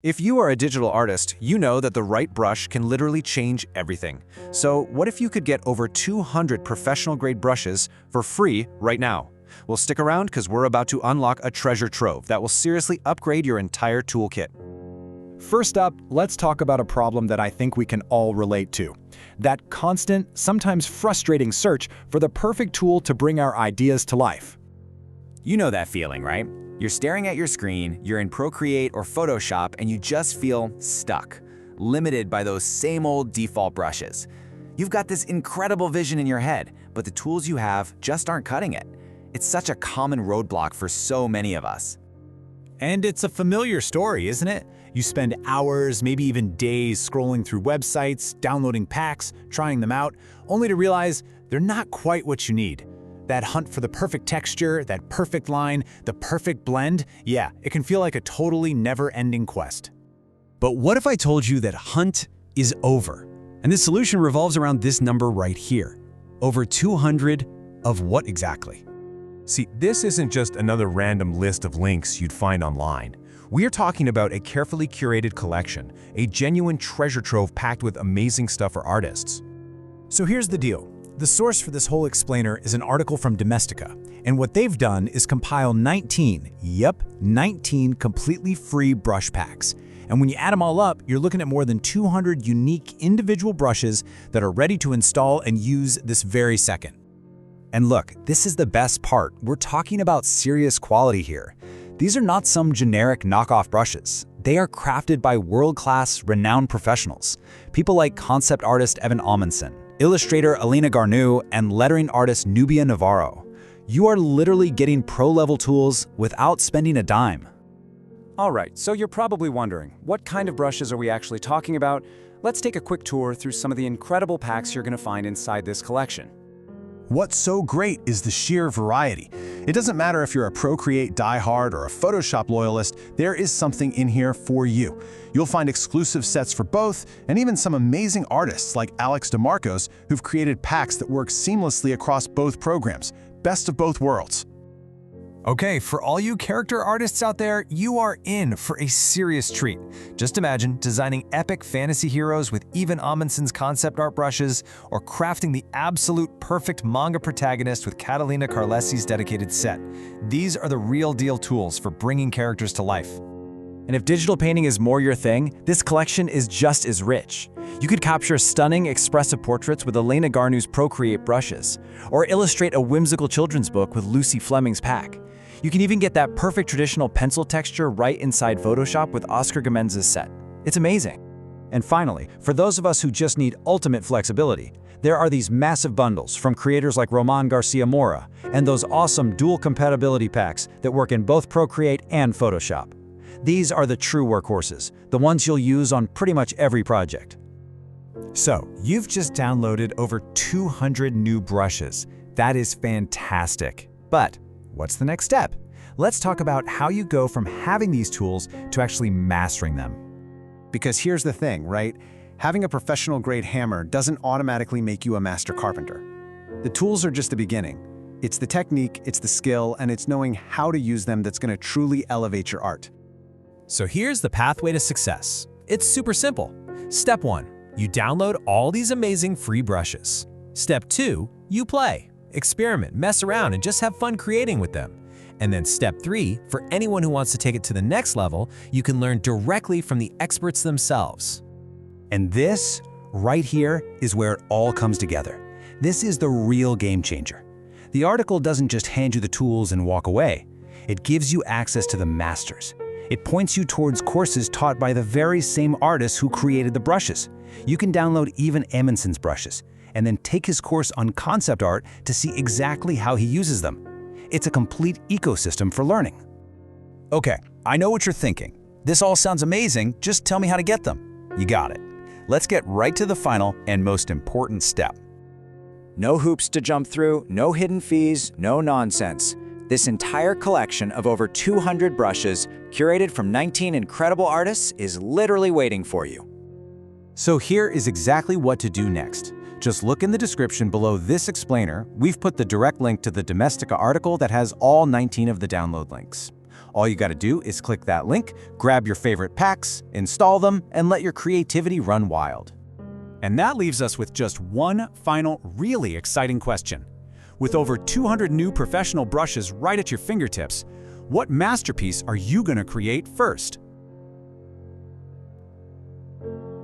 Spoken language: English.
If you are a digital artist, you know that the right brush can literally change everything. So what if you could get over 200 professional-grade brushes for free right now? Well, stick around because we're about to unlock a treasure trove that will seriously upgrade your entire toolkit. First up, let's talk about a problem that I think we can all relate to. That constant, sometimes frustrating search for the perfect tool to bring our ideas to life. You know that feeling, right? You're staring at your screen, you're in Procreate or Photoshop, and you just feel stuck, limited by those same old default brushes. You've got this incredible vision in your head, but the tools you have just aren't cutting it. It's such a common roadblock for so many of us. And it's a familiar story, isn't it? You spend hours, maybe even days scrolling through websites, downloading packs, trying them out, only to realize they're not quite what you need. That hunt for the perfect texture, that perfect line, the perfect blend, yeah, it can feel like a totally never-ending quest. But what if I told you that hunt is over? And the solution revolves around this number right here. Over 200 of what exactly? See, this isn't just another random list of links you'd find online. We're talking about a carefully curated collection, a genuine treasure trove packed with amazing stuff for artists. So here's the deal. The source for this whole explainer is an article from Domestika, and what they've done is compile 19 completely free brush packs. And when you add them all up, you're looking at more than 200 unique individual brushes that are ready to install and use this very second. And look, this is the best part. We're talking about serious quality here. These are not some generic knockoff brushes. They are crafted by world-class, renowned professionals. People like concept artist Evan Amundsen, illustrator Alina Garnou, and lettering artist Nubia Navarro. You are literally getting pro-level tools without spending a dime. All right, so you're probably wondering, what kind of brushes are we actually talking about? Let's take a quick tour through some of the incredible packs you're going to find inside this collection. What's so great is the sheer variety. It doesn't matter if you're a Procreate diehard or a Photoshop loyalist, there is something in here for you. You'll find exclusive sets for both, and even some amazing artists like Alex DeMarcos who've created packs that work seamlessly across both programs. Best of both worlds. Okay, for all you character artists out there, you are in for a serious treat. Just imagine designing epic fantasy heroes with Evan Amundsen's concept art brushes, or crafting the absolute perfect manga protagonist with Catalina Carlesi's dedicated set. These are the real deal tools for bringing characters to life. And if digital painting is more your thing, this collection is just as rich. You could capture stunning expressive portraits with Alina Garnou's Procreate brushes, or illustrate a whimsical children's book with Lucy Fleming's pack. You can even get that perfect traditional pencil texture right inside Photoshop with Oscar Gamenza's set. It's amazing. And finally, for those of us who just need ultimate flexibility, there are these massive bundles from creators like Roman Garcia Mora and those awesome dual compatibility packs that work in both Procreate and Photoshop. These are the true workhorses, the ones you'll use on pretty much every project. So, you've just downloaded over 200 new brushes. That is fantastic. But what's the next step? Let's talk about how you go from having these tools to actually mastering them. Because here's the thing, right? Having a professional-grade hammer doesn't automatically make you a master carpenter. The tools are just the beginning. It's the technique, it's the skill, and it's knowing how to use them that's going to truly elevate your art. So here's the pathway to success. It's super simple. Step 1, you download all these amazing free brushes. Step 2, you play, experiment, mess around, and just have fun creating with them. And then step 3, for anyone who wants to take it to the next level, you can learn directly from the experts themselves. And this, right here, is where it all comes together. This is the real game changer. The article doesn't just hand you the tools and walk away. It gives you access to the masters. It points you towards courses taught by the very same artists who created the brushes. You can download even Amundsen's brushes, and then take his course on concept art to see exactly how he uses them. It's a complete ecosystem for learning. Okay, I know what you're thinking. This all sounds amazing, just tell me how to get them. You got it. Let's get right to the final and most important step. No hoops to jump through, no hidden fees, no nonsense. This entire collection of over 200 brushes, curated from 19 incredible artists, is literally waiting for you. So here is exactly what to do next. Just look in the description below this explainer. We've put the direct link to the Domestika article that has all 19 of the download links. All you gotta do is click that link, grab your favorite packs, install them, and let your creativity run wild. And that leaves us with just one final, really exciting question. With over 200 new professional brushes right at your fingertips, what masterpiece are you gonna create first?